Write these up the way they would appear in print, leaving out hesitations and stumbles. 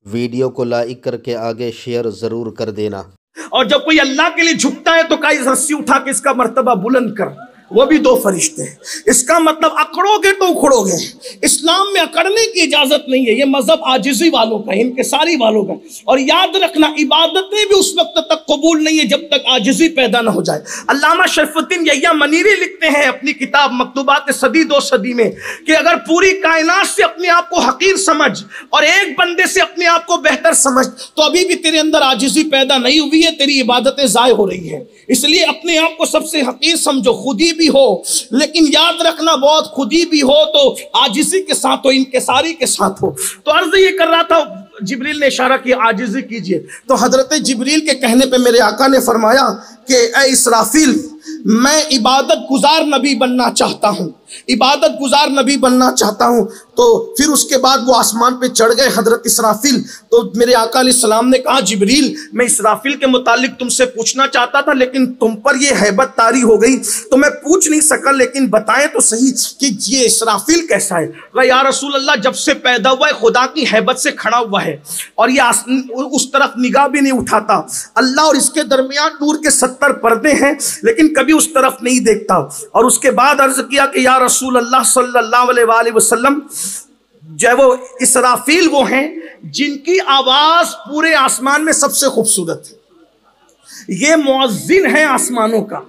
Video کو like کر کے آگے شیئر ضرور کر دینا۔ اور جب کوئی اللہ کے لیے جھکتا ہے تو کئی رسی اٹھا کے اس کا مرتبہ بلند کر، وہ بھی دو فرشتے ہیں۔ اس کا مطلب اکڑو گے تو اکھڑو گے۔ اسلام میں اکڑنے کی اجازت نہیں ہے، یہ مذہب عاجزی والوں کا ہے، انکساری والوں کا۔ اور یاد رکھنا، عبادتیں بھی اس وقت تک قبول نہیں ہے جب تک عاجزی پیدا نہ ہو جائے۔ علامہ شرف الدین یحییٰ منیری لکھتے ہیں اپنی کتاب مکتوبات صدی دو صدی میں کہ اگر پوری کائنات سے اپنے آپ کو حقیر سمجھ اور ایک بندے سے اپنے آپ کو بہتر سمجھ تو ابھی بھی تیرے اندر عاجزی پیدا نہیں ہوئی ہے، تیری عبادتیں ضائع ہو رہی ہیں۔ اس لیے اپنے آپ کو سب سے حقیر سمجھو، خودی بھی ہو لیکن یاد رکھنا بہت خودی بھی ہو تو عاجزی کے ساتھ ہو، انکساری کے ساتھ ہو۔ تو عرض یہ کر رہا تھا، جبریل نے اشارہ کیا عاجزی کیجئے، تو حضرت جبریل کے کہنے پہ میرے آقا نے فرمایا کہ اے اسرافیل، میں عبادت گزار نبی بننا چاہتا ہوں، عبادت گزار نبی بننا چاہتا ہوں۔ تو پھر اس کے بعد وہ آسمان پہ چڑھ گئے حضرت اسرافیل۔ تو میرے آقا علیہ السلام نے کہا جبریل، میں اسرافیل کے متعلق تم سے پوچھنا چاہتا تھا لیکن تم پر یہ ہیبت طاری ہو گئی تو میں پوچھ نہیں سکا، لیکن بتائیں تو صحیح کہ یہ اسرافیل کیسا ہے؟ کہا یا رسول اللہ، جب سے پیدا ہوا ہے خدا کی ہیبت سے کھڑا ہوا ہے اور یہ اس طرف نگاہ بھی نہیں اٹھاتا، اللہ اور اس کے درمیان نور کے 70 پردے ہیں لیکن کبھی اس طرف نہیں دیکھتا۔ اور اس کے بعد عرض کیا کہ یا رسول اللہ صلی اللہ علیہ وآلہ وسلم، جو ہے وہ اسرافیل وہ ہیں جن کی آواز پورے آسمان میں سب سے خوبصورت ہے۔ یہ مؤذن ہے آسمانوں کا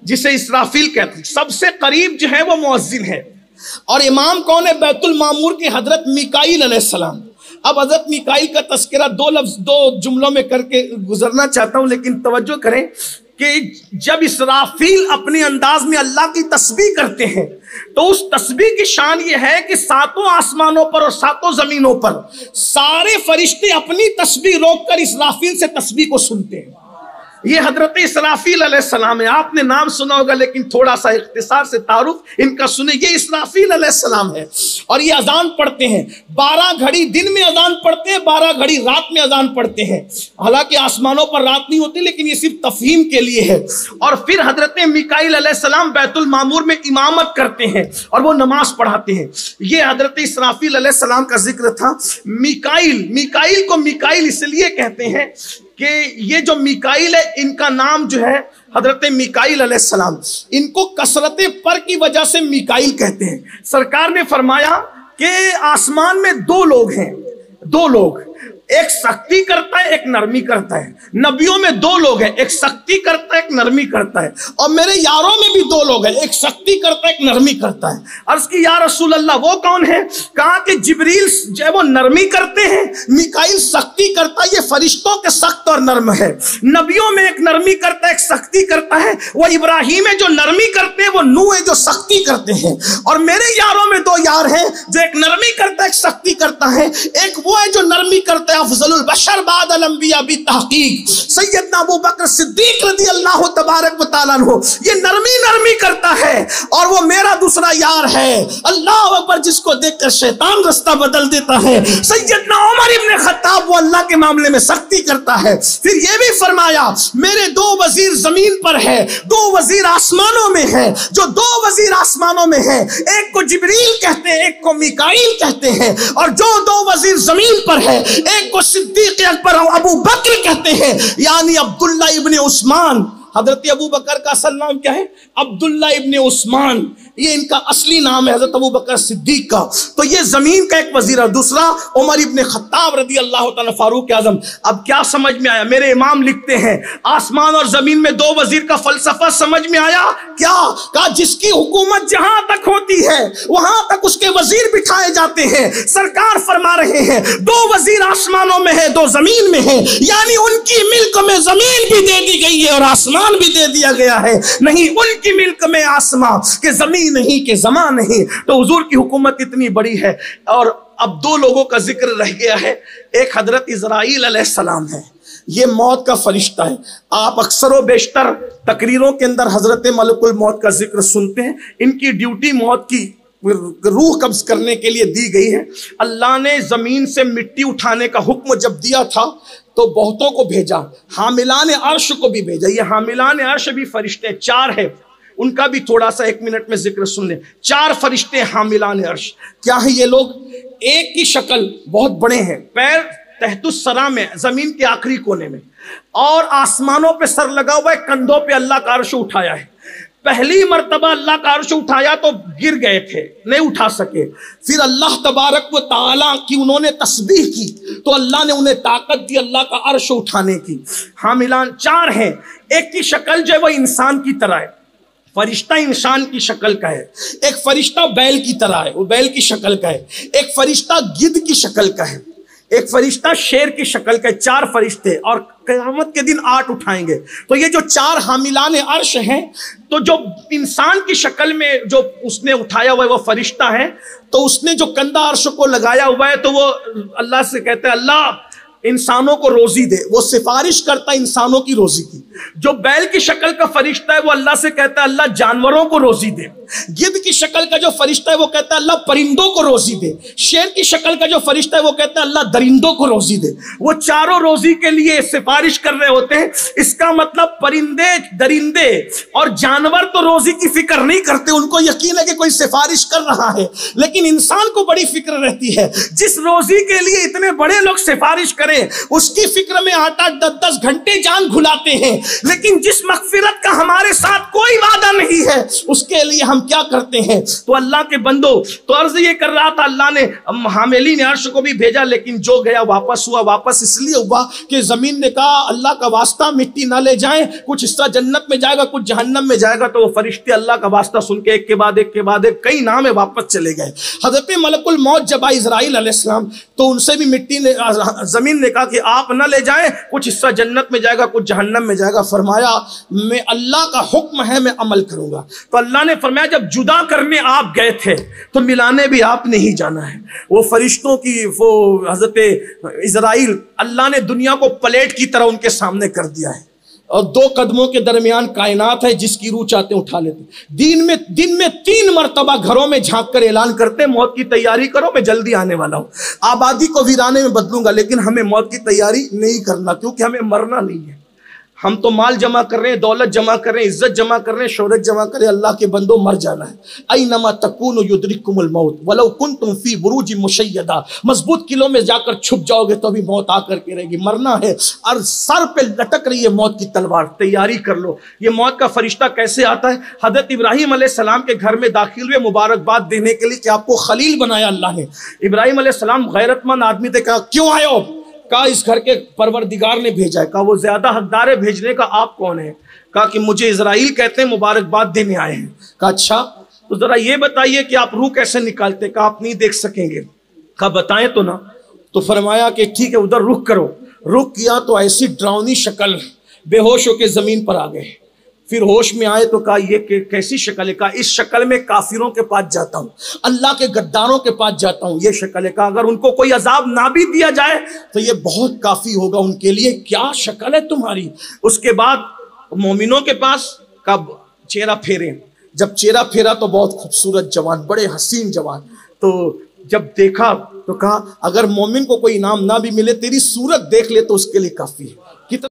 جسے اسرافیل کہتے ہیں، سب سے قریب جو ہے وہ مؤذن ہے۔ اور امام کون ہے؟ بیت المعمور کے حضرت میکائیل علیہ السلام۔ اب حضرت میکائیل کا تذکرہ دو جملوں میں کر کے گزرنا چاہتا ہوں، لیکن توجہ کریں کہ جب اسرافیل اپنے انداز میں اللہ کی تسبیح کرتے ہیں تو اس تسبیح کی شان یہ ہے کہ ساتوں آسمانوں پر اور ساتوں زمینوں پر سارے فرشتے اپنی تسبیح روک کر اسرافیل سے تسبیح کو سنتے ہیں۔ یہ حضرت اسرافیل علیہ السلام ہے، آپ نے نام سنا ہوگا لیکن تھوڑا سا اختصار سے تعارف ان کا سنیں۔ یہ اسرافیل علیہ السلام ہے اور یہ اذان پڑھتے ہیں، 12 گھڑی دن میں اذان پڑھتے ہیں، 12 گھڑی رات میں اذان پڑھتے ہیں۔ حالانکہ آسمانوں پر رات نہیں ہوتی لیکن یہ صرف تفہیم کے لیے ہے۔ اور پھر حضرت میکائیل علیہ السلام بیت المعمور میں امامت کرتے ہیں اور وہ نماز پڑھاتے ہیں۔ یہ حضرت اسرافیل علیہ السلام کا ذکر تھا۔ میکائیل کو میکائیل اس لیے کہتے ہیں کہ یہ جو میکائیل ہے ان کا نام جو ہے حضرت میکائیل علیہ السلام، ان کو کثرت پر کی وجہ سے میکائیل کہتے ہیں۔ سرکار نے فرمایا کہ آسمان میں دو لوگ ہیں، دو لوگ، ایک سختی کرتا ہے ایک نرمی کرتا ہے۔ نبیوں میں دو لوگ ہیں، ایک سختی کرتا ہے ایک نرمی کرتا ہے، اور میرے یاروں میں بھی دو لوگ ہیں، ایک سختی کرتا ہے ایک نرمی کرتا ہے۔ عرض کی یا رسول اللہ وہ کون ہے؟ کہا کہ جبریل جو ہے وہ نرمی کرتے ہیں، میکائیل سختی کرتا ہے۔ یہ فرشتوں کے سخت اور نرم ہے۔ نبیوں میں ایک نرمی کرتا ہے ایک سختی کرتا ہے، وہ ابراہیم ہے جو نرمی کرتے ہیں، وہ نوح ہے جو سختی کرتے ہیں۔ اور میرے یاروں میں دو یار ہیں جو ایک نرمی کرتا ہے ایک سختی کرتا ہے۔ ایک وہ ہے جو نرمی کرتا ہے، افضل البشر بعد الانبیاء بالتحقیق، سیدنا ابو بکر صدیق رضی اللہ تبارک و تعالیٰ عنہ، یہ نرمی کرتا ہے۔ اور وہ میرا دوسرا یار ہے، اللہ اکبر، جس کو دیکھ کر شیطان رستہ بدل دیتا ہے، سیدنا عمر ابن خطاب، وہ اللہ کے معاملے میں سختی کرتا ہے۔ پھر یہ بھی فرمایا میرے دو وزیر زمین پر ہے، دو وزیر آسمانوں میں ہے۔ جو دو وزیر آسمانوں میں ہے، ایک کو جبریل کہتے ہیں ایک کو میکائیل کہتے ہیں، اور جو دو وزیر زمین پر ہے ایک کو صدیق اکبر ابو بکر کہتے ہیں، یعنی عبداللہ ابن عثمان۔ حضرت ابو بکر کا اصل نام کیا ہے؟ عبداللہ ابن عثمان، یہ ان کا اصلی نام ہے حضرت ابو بکر صدیق کا۔ تو یہ زمین کا ایک وزیر ہے، دوسرا عمر ابن خطاب رضی اللہ تعالیٰ فاروق اعظم۔ اب کیا سمجھ میں آیا؟ میرے امام لکھتے ہیں آسمان اور زمین میں دو وزیر کا فلسفہ سمجھ میں آیا کیا؟ کہا جس کی حکومت جہاں تک ہوتی ہے وہاں تک اس کے وزیر بٹھائے جاتے ہیں۔ سرکار فرما رہے ہیں دو وزیر آسمانوں میں ہے دو زمین میں ہے، یعنی ان کی ملک میں زمین بھی دے دی گئی ہے اور آسمان بھی دے دیا گیا ہے، نہیں ان کی ملک میں آسمان کہ زمین نہیں کہ زمان نہیں۔ تو حضور کی حکومت اتنی بڑی ہے۔ اور اب دو لوگوں کا ذکر رہ گیا ہے، ایک حضرت اسرائیل علیہ السلام ہے، یہ موت کا فرشتہ ہے۔ آپ اکثر و بیشتر تقریروں کے اندر حضرت ملک الموت کا ذکر سنتے ہیں۔ ان کی ڈیوٹی موت کی روح قبض کرنے کے لیے دی گئی ہے۔ اللہ نے زمین سے مٹی اٹھانے کا حکم جب دیا تھا تو بہتوں کو بھیجا، حاملان عرش کو بھی بھیجا۔ یہ حاملان عرش بھی فرشتے 4 ہیں، ان کا بھی تھوڑا سا 1 منٹ میں ذکر سن لیں۔ 4 فرشتے حاملان عرش، کیا ہیں یہ لوگ؟ ایک کی شکل بہت بڑے ہیں، پیر تحت السرا میں، زمین کے آخری کونے میں، اور آسمانوں پہ سر لگا ہوا ہے، کندھوں پہ اللہ کا عرش اٹھایا ہے۔ پہلی مرتبہ اللہ کا عرش اٹھایا تو گر گئے تھے، نہیں اٹھا سکے۔ پھر اللہ تبارک و تعالیٰ کی انہوں نے تسبیح کی تو اللہ نے انہیں طاقت دی اللہ کا عرش اٹھانے کی۔ حاملان 4 ہیں، ایک کی شکل جو ہے وہ انسان کی طرح ہے، فرشتہ انسان کی شکل کا ہے، ایک فرشتہ بیل کی طرح ہے، وہ بیل کی شکل کا ہے، ایک فرشتہ گدھ کی شکل کا ہے، ایک فرشتہ شیر کی شکل کا ہے۔ 4 فرشتے، اور قیامت کے دن 8 اٹھائیں گے۔ تو یہ جو 4 حاملان عرش ہیں، تو جو انسان کی شکل میں جو اس نے اٹھایا ہوا ہے وہ فرشتہ ہے، تو اس نے جو کندھا عرش کو لگایا ہوا ہے تو وہ اللہ سے کہتا ہے اللہ انسانوں کو روزی دے، وہ سفارش کرتا ہے انسانوں کی روزی کی۔ جو بیل کی شکل کا فرشتہ ہے وہ اللہ سے کہتا ہے اللہ جانوروں کو روزی دے۔ گدھ کی شکل کا جو فرشتہ ہے وہ کہتا ہے اللہ پرندوں کو روزی دے۔ شیر کی شکل کا جو فرشتہ ہے وہ کہتا ہے اللہ درندوں کو روزی دے۔ وہ چاروں روزی کے لیے سفارش کر رہے ہوتے ہیں۔ اس کا مطلب پرندے، درندے اور جانور تو روزی کی فکر نہیں کرتے، ان کو یقین ہے کہ کوئی سفارش کر رہا ہے، لیکن انسان کو بڑی فکر رہتی ہے جس روزی کے لیے اتنے بڑے لوگ سفارش کریں اس کی فکر میں 8-10 گھنٹے جان گھلاتے ہیں، لیکن جس مغفرت کا ہمارے ساتھ کوئی وعدہ نہیں ہے اس کے لیے ہم کیا کرتے ہیں۔ تو اللہ کے بندو، تو عرض یہ کر رہا تھا اللہ نے حاملین عرش کو بھی بھیجا، لیکن جو گیا واپس ہوا۔ واپس اس لیے ہوا کہ زمین نے کہا اللہ کا واسطہ مٹی نہ لے جائیں، کچھ حصہ جنت میں جائے گا کچھ جہنم میں جائے گا۔ تو وہ فرشتے اللہ کا واسطہ سن کے ایک کے بعد ایک کئی نام میں واپس چلے گئے۔ حضرت ملک الموت جب آئے اسرائیل علیہ السلام تو ان سے بھی مٹی نے، زمین نے کہا کہ آپ نہ لے جائیں، کچھ حصہ جنت میں جائے گا کچھ جہنم میں جائے گا۔ فرمایا میں اللہ کا حکم ہے میں عمل کروں گا۔ تو اللہ نے فرمایا جب جدا کرنے آپ گئے تھے تو ملانے بھی آپ نے ہی جانا ہے۔ وہ فرشتوں کی وہ حضرت اسرائیل اللہ نے دنیا کو پلیٹ کی طرح ان کے سامنے کر دیا ہے، اور 2 قدموں کے درمیان کائنات ہے، جس کی روح چاہتے ہیں اٹھا لیتے۔ دن میں 3 مرتبہ گھروں میں جھانک کر اعلان کرتے موت کی تیاری کرو میں جلدی آنے والا ہوں، آبادی کو ویرانے میں بدلوں گا، لیکن ہمیں موت کی تیاری نہیں کرنا کیونکہ ہمیں مرنا نہیں ہے۔ ہم تو مال جمع کر رہے ہیں، دولت جمع کر رہے ہیں، عزت جمع کر رہے ہیں، شہرت جمع کر رہے ہیں۔ اللہ کے بندوں مر جانا ہے۔ اینما تکونوا یدرککم الموت ولو کنتم فی بروج مشیدہ، مضبوط قلعوں میں جا کر چھپ جاؤ گے تو بھی موت آ کر کے رہے گی، مرنا ہے، اور سر پہ لٹک رہی ہے موت کی تلوار، تیاری کر لو۔ یہ موت کا فرشتہ کیسے آتا ہے؟ حضرت ابراہیم علیہ السلام کے گھر میں داخل ہوئے مبارکباد دینے کے لیے کہ آپ کو خلیل بنایا اللہ نے۔ ابراہیم علیہ السلام غیرت مند آدمی تھے، کہا کیوں آئے ہو؟ کہا اس گھر کے پروردگار نے بھیجا ہے۔ کہا وہ زیادہ حقدار ہے بھیجنے کا، آپ کون ہیں؟ کہا کہ مجھے اسرائیل کہتے ہیں، مبارکباد دینے آئے ہیں۔ کہا اچھا تو ذرا یہ بتائیے کہ آپ روح کیسے نکالتے؟ کہا آپ نہیں دیکھ سکیں گے۔ کہا بتائیں تو نا۔ تو فرمایا کہ ٹھیک ہے ادھر رخ کرو۔ رخ کیا تو ایسی ڈراؤنی شکل، بے ہوش ہو کے زمین پر آ گئے۔ پھر ہوش میں آئے تو کہا یہ کیسی شکل ہے؟ کہا اس شکل میں کافروں کے پاس جاتا ہوں، اللہ کے غداروں کے پاس جاتا ہوں، یہ شکل ہے۔ کہا اگر ان کو کوئی عذاب نہ بھی دیا جائے تو یہ بہت کافی ہوگا ان کے لیے، کیا شکل ہے تمہاری۔ اس کے بعد مومنوں کے پاس کہا چہرہ پھیرے۔ جب چہرہ پھیرا تو بہت خوبصورت جوان، بڑے حسین جوان۔ تو جب دیکھا تو کہا اگر مومن کو کوئی انعام نہ بھی ملے تیری صورت دیکھ لے تو اس کے لیے کافی ہے۔